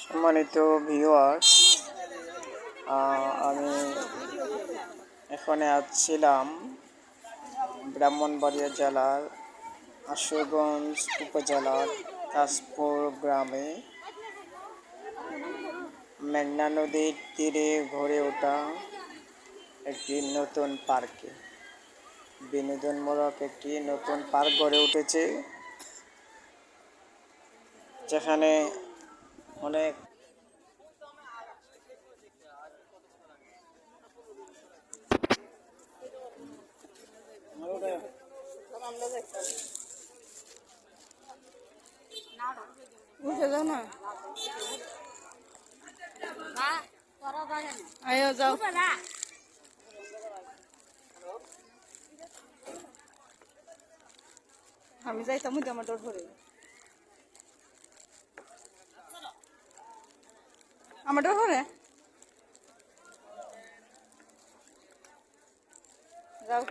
সম্মানিত ভিউয়ার্স, আমি এখানে আসছিলাম ব্রাহ্মণবাড়িয়া জেলার আশুগঞ্জ উপজেলার কাশপুর গ্রামে মেঘনা নদীর তীরে গড়ে ওঠা একটি নতুন পার্কে বিনোদনমূলক একটি নতুন পার্ক গড়ে উঠেছে, যেখানে অনেক উঠে যাও না, আয়ো যাও। আমি যাইতাম আমার ডর ধরে, আমার ডর ধরে যাও।